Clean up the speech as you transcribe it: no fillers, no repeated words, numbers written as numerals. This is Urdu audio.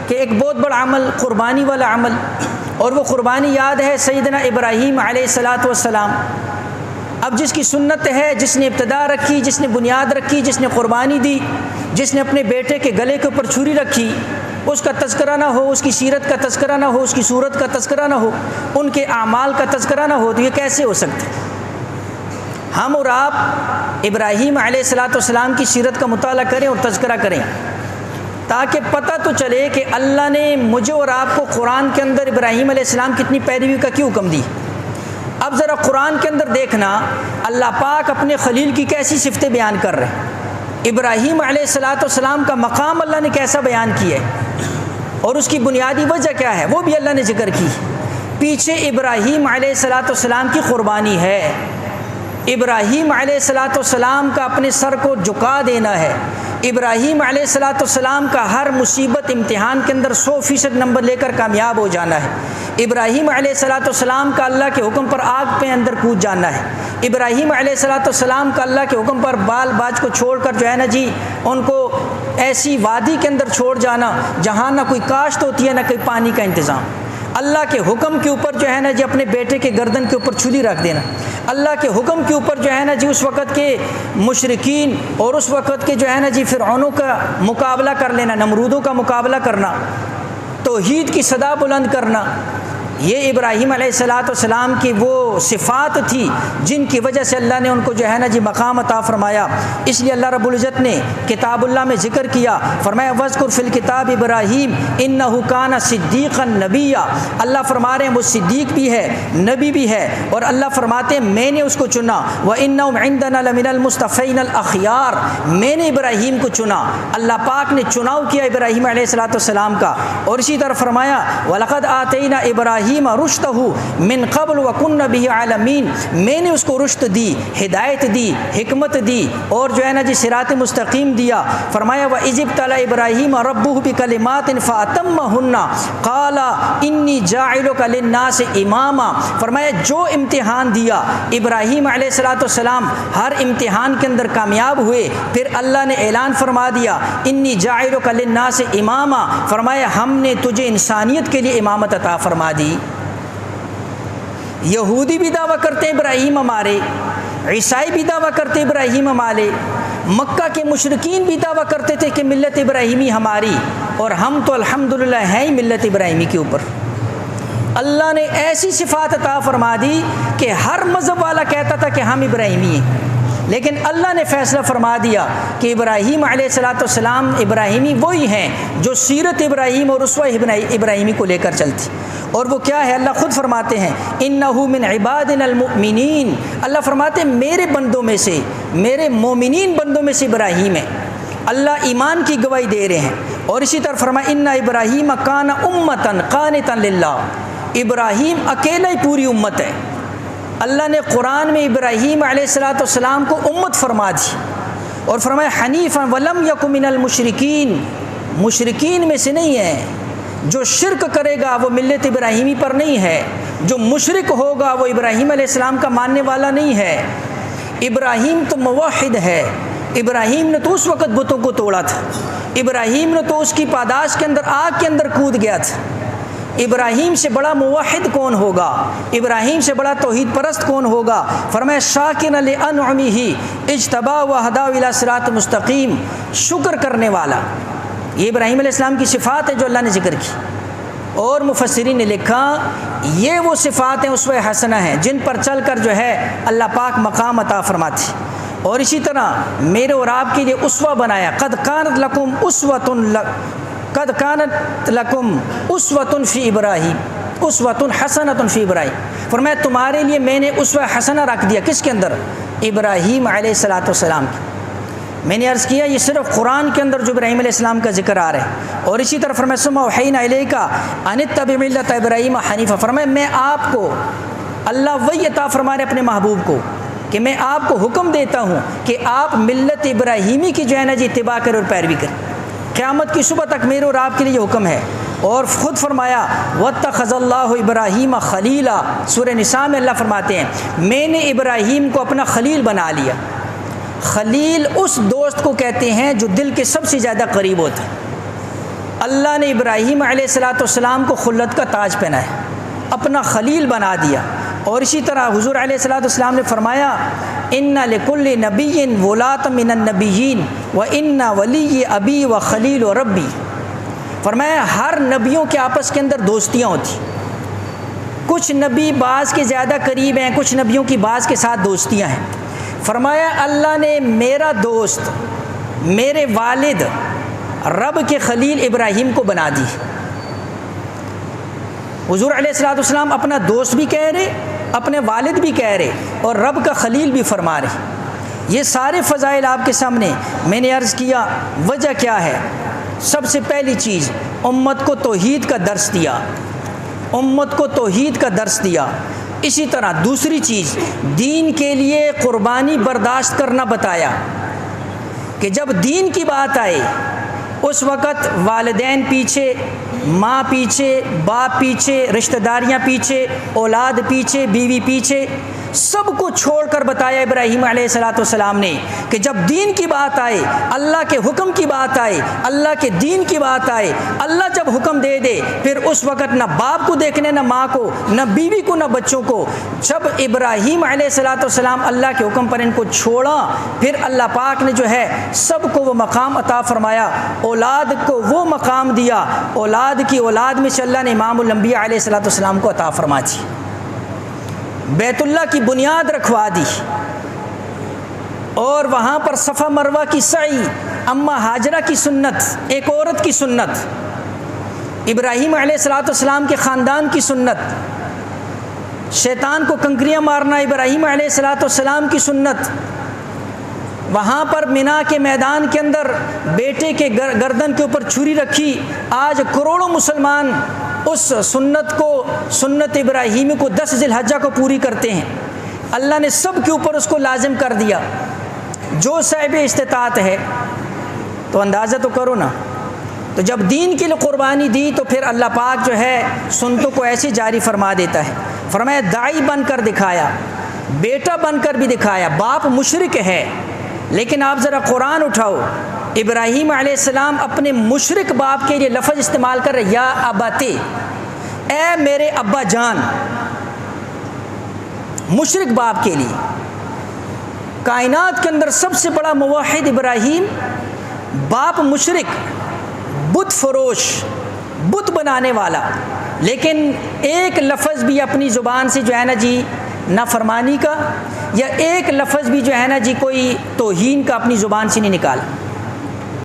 کہ ایک بہت بڑا عمل قربانی والا عمل، اور وہ قربانی یاد ہے سیدنا ابراہیم علیہ الصلاۃ والسلام۔ اب جس کی سنت ہے، جس نے ابتدا رکھی، جس نے بنیاد رکھی، جس نے قربانی دی، جس نے اپنے بیٹے کے گلے کے اوپر چھری رکھی، اس کا تذکرہ نہ ہو، اس کی سیرت کا تذکرہ نہ ہو، اس کی صورت کا تذکرہ نہ ہو، ان کے اعمال کا تذکرہ نہ ہو، تو یہ کیسے ہو سکتا ہے؟ ہم اور آپ ابراہیم علیہ الصلاۃ والسلام کی سیرت کا مطالعہ کریں اور تذکرہ کریں، تاکہ پتہ تو چلے کہ اللہ نے مجھے اور آپ کو قرآن کے اندر ابراہیم علیہ السلام کی اتنی پیروی کا کیوں حکم دی۔ اب ذرا قرآن کے اندر دیکھنا اللہ پاک اپنے خلیل کی کیسی صفتیں بیان کر رہے ہیں، ابراہیم علیہ الصلاۃ والسلام کا مقام اللہ نے کیسا بیان کیا ہے، اور اس کی بنیادی وجہ کیا ہے وہ بھی اللہ نے ذکر کی۔ پیچھے ابراہیم علیہ الصلاۃ والسلام کی قربانی ہے، ابراہیم علیہ الصلاۃ والسلام کا اپنے سر کو جھکا دینا ہے، ابراہیم علیہ الصلاۃ والسلام کا ہر مصیبت امتحان کے اندر 100% نمبر لے کر کامیاب ہو جانا ہے، ابراہیم علیہ الصلاۃ والسلام کا اللہ کے حکم پر آگ پہ اندر کود جانا ہے، ابراہیم علیہ الصلاۃ والسلام کا اللہ کے حکم پر بال باج کو چھوڑ کر جو ہے نا جی ان کو ایسی وادی کے اندر چھوڑ جانا جہاں نہ کوئی کاشت ہوتی ہے نہ کوئی پانی کا انتظام، اللہ کے حکم کے اوپر جو ہے نا جی اپنے بیٹے کے گردن کے اوپر چھری رکھ دینا، اللہ کے حکم کے اوپر جو ہے نا جی اس وقت کے مشرکین اور اس وقت کے جو ہے نا جی فرعونوں کا مقابلہ کر لینا، نمرودوں کا مقابلہ کرنا، توحید کی صدا بلند کرنا، یہ ابراہیم علیہ الصلاۃ والسلام کی وہ صفات تھی جن کی وجہ سے اللہ نے ان کو جو ہے نا جی مقام عطا فرمایا۔ اس لیے اللہ رب العزت نے کتاب اللہ میں ذکر کیا، فرمایا وَاذْكُرْ فِي الْكِتَابِ ابراہیم إِنَّهُ كَانَ صِدِّيقًا نَبِيًّا، اللہ فرما رہے ہیں وہ صدیق بھی ہے، نبی بھی ہے، اور اللہ فرماتے ہیں میں نے اس کو چنا، وَإِنَّهُمْ عِنْدَنَا لَمِنَ الْمُصْطَفَيْنَ الْأَخْيَارِ، میں نے ابراہیم کو چنا، اللہ پاک نے چناؤ کیا ابراہیم علیہ الصلاۃ والسلام کا۔ اور اسی طرح فرمایا وَلَقَدْ آتَيْنَا إِبْرَاهِيمَ رُشْدَهُ مِنْ قَبْلُ وَكُنَّا بِهِ عَالِمِينَ، میں نے اس کو رشد دی، ہدایت دی، حکمت دی، اور جو ہے نا جی صراط مستقیم دیا۔ فرمایا وَإِذِ ابْتَلَىٰ إِبْرَاهِيمَ رَبُّهُ بِكَلِمَاتٍ فَأَتَمَّهُنَّ قَالَ إِنِّي جَاعِلُكَ لِلنَّاسِ إِمَامًا، فرمایا جو امتحان دیا ابراہیم علیہ الصلاۃ والسلام ہر امتحان کے اندر کامیاب ہوئے، پھر اللہ نے اعلان فرما دیا إِنِّي جَاعِلُكَ لِلنَّاسِ إِمَامًا، فرمایا ہم نے تجھے انسانیت کے لیے امامت عطا فرما دی۔ یہودی بھی دعویٰ کرتے ہیں ابراہیم ہمارے، عیسائی بھی دعویٰ کرتے ابراہیم ہمارے، مکہ کے مشرکین بھی دعویٰ کرتے تھے کہ ملت ابراہیمی ہماری، اور ہم تو الحمدللہ ہیں ہی ملت ابراہیمی کے اوپر۔ اللہ نے ایسی صفات عطا فرما دی کہ ہر مذہب والا کہتا تھا کہ ہم ابراہیمی ہیں، لیکن اللہ نے فیصلہ فرما دیا کہ ابراہیم علیہ الصلاۃ والسلام ابراہیمی وہی ہیں جو سیرت ابراہیم اور اسوہ ابراہیمی کو لے کر چلتی، اور وہ کیا ہے اللہ خود فرماتے ہیں انہ من عبادنا المؤمنین، اللہ فرماتے ہیں میرے بندوں میں سے، میرے مومنین بندوں میں سے ابراہیم ہے، اللہ ایمان کی گواہی دے رہے ہیں۔ اور اسی طرح فرمایا ان ابراہیم کان امتا قانتا للہ، ابراہیم اکیلا ہی پوری امت ہے۔ اللہ نے قرآن میں ابراہیم علیہ الصلاۃ والسلام کو امت فرما دی، اور فرمایا حنیفا ولم یک من المشرکین، مشرکین میں سے نہیں ہے، جو شرک کرے گا وہ ملت ابراہیمی پر نہیں ہے، جو مشرک ہوگا وہ ابراہیم علیہ السلام کا ماننے والا نہیں ہے۔ ابراہیم تو موحد ہے، ابراہیم نے تو اس وقت بتوں کو توڑا تھا، ابراہیم نے تو اس کی پاداش کے اندر آگ کے اندر کود گیا تھا۔ ابراہیم سے بڑا موحد کون ہوگا، ابراہیم سے بڑا توحید پرست کون ہوگا؟ فرمایا شاکرا لانعمہ اجتباہ وہداہ الی صراط مستقیم، شکر کرنے والا، یہ ابراہیم علیہ السلام کی صفات ہے جو اللہ نے ذکر کی۔ اور مفسرین نے لکھا یہ وہ صفات ہیں اسوہ حسنہ ہیں جن پر چل کر جو ہے اللہ پاک مقام عطا فرماتی۔ اور اسی طرح میرے اور آپ کے لیے اسوہ بنایا، قد کانت لکم اسوۃ فی ابراہیم، اسوۃ حسنۃ فی ابراہیم، فرمایا تمہارے لیے میں نے اسوہ حسنہ رکھ دیا، کس کے اندر؟ ابراہیم علیہ الصلاۃ والسلام کی۔ میں نے عرض کیا یہ صرف قرآن کے اندر جو ابراہیم علیہ السلام کا ذکر آ رہا ہے۔ اور اسی طرح فرمایا ثم اوحینا الیک ان اتبع ملۃ ابراہیم حنیفا، فرمایا میں آپ کو، اللہ وہی عطا فرما رہے اپنے محبوب کو کہ میں آپ کو حکم دیتا ہوں کہ آپ ملت ابراہیمی کی جو ہے نا جی اتباع کریں اور پیروی کریں، قیامت کی صبح تک میرے اور آپ کے لیے یہ حکم ہے۔ اور خود فرمایا واتخذ اللہ ابراہیم خلیلا، سورہ نساء میں اللہ فرماتے ہیں میں نے ابراہیم کو اپنا خلیل بنا لیا۔ خلیل اس دوست کو کہتے ہیں جو دل کے سب سے زیادہ قریب ہوتا ہے۔ اللہ نے ابراہیم علیہ السلام کو خلت کا تاج پہنایا، اپنا خلیل بنا دیا۔ اور اسی طرح حضور علیہ السلام نے فرمایا ان لکل نبی ولات من النبیین و ان ولی ابی و خلیل و ربی۔ فرمایا ہر نبیوں کے آپس کے اندر دوستیاں ہوتی، کچھ نبی بعض کے زیادہ قریب ہیں، کچھ نبیوں کی بعض کے ساتھ دوستیاں ہیں۔ فرمایا اللہ نے میرا دوست، میرے والد رب کے خلیل ابراہیم کو بنا دی۔ حضور علیہ السلام اپنا دوست بھی کہہ رہے، اپنے والد بھی کہہ رہے، اور رب کا خلیل بھی فرما رہے۔ یہ سارے فضائل آپ کے سامنے میں نے عرض کیا۔ وجہ کیا ہے؟ سب سے پہلی چیز امت کو توحید کا درس دیا، امت کو توحید کا درس دیا۔ اسی طرح دوسری چیز دین کے لیے قربانی برداشت کرنا بتایا کہ جب دین کی بات آئے اس وقت والدین پیچھے، ماں پیچھے، باپ پیچھے، رشتہ داریاں پیچھے، اولاد پیچھے، بیوی پیچھے، سب کو چھوڑ کر بتایا ابراہیم علیہ السلام نے کہ جب دین کی بات آئے، اللہ کے حکم کی بات آئے، اللہ کے دین کی بات آئے، اللہ جب حکم دے دے پھر اس وقت نہ باپ کو دیکھنے، نہ ماں کو، نہ بیوی کو، نہ بچوں کو۔ جب ابراہیم علیہ السلام اللہ کے حکم پر ان کو چھوڑا، پھر اللہ پاک نے جو ہے سب کو وہ مقام عطا فرمایا، اولاد کو وہ مقام دیا، اولاد کی اولاد میں سے اللہ نے امام الانبیاء علیہ السلام کو عطا فرما دی، بیت اللہ کی بنیاد رکھوا دی، اور وہاں پر صفا مروہ کی سعی، اماں ہاجرہ کی سنت، ایک عورت کی سنت، ابراہیم علیہ السلام کے خاندان کی سنت، شیطان کو کنکریاں مارنا ابراہیم علیہ السلام کی سنت، وہاں پر مینا کے میدان کے اندر بیٹے کے گردن کے اوپر چھری رکھی۔ آج کروڑوں مسلمان اس سنت کو، سنت ابراہیمی کو 10 ذی الحجہ کو پوری کرتے ہیں۔ اللہ نے سب کے اوپر اس کو لازم کر دیا، جو صاحب استطاعت ہے۔ تو اندازہ تو کرو نا، تو جب دین کے لیے قربانی دی تو پھر اللہ پاک جو ہے سنتوں کو ایسے جاری فرما دیتا ہے۔ فرمایا داعی بن کر دکھایا، بیٹا بن کر بھی دکھایا۔ باپ مشرک ہے لیکن آپ ذرا قرآن اٹھاؤ، ابراہیم علیہ السلام اپنے مشرک باپ کے لیے لفظ استعمال کر رہے، یا اباتے، اے میرے ابا جان، مشرک باپ کے لیے۔ کائنات کے اندر سب سے بڑا موحد ابراہیم، باپ مشرک، بت فروش، بت بنانے والا، لیکن ایک لفظ بھی اپنی زبان سے جو ہے نا جی نافرمانی کا، یا ایک لفظ بھی جو ہے نا جی کوئی توہین کا اپنی زبان سے نہیں نکالا۔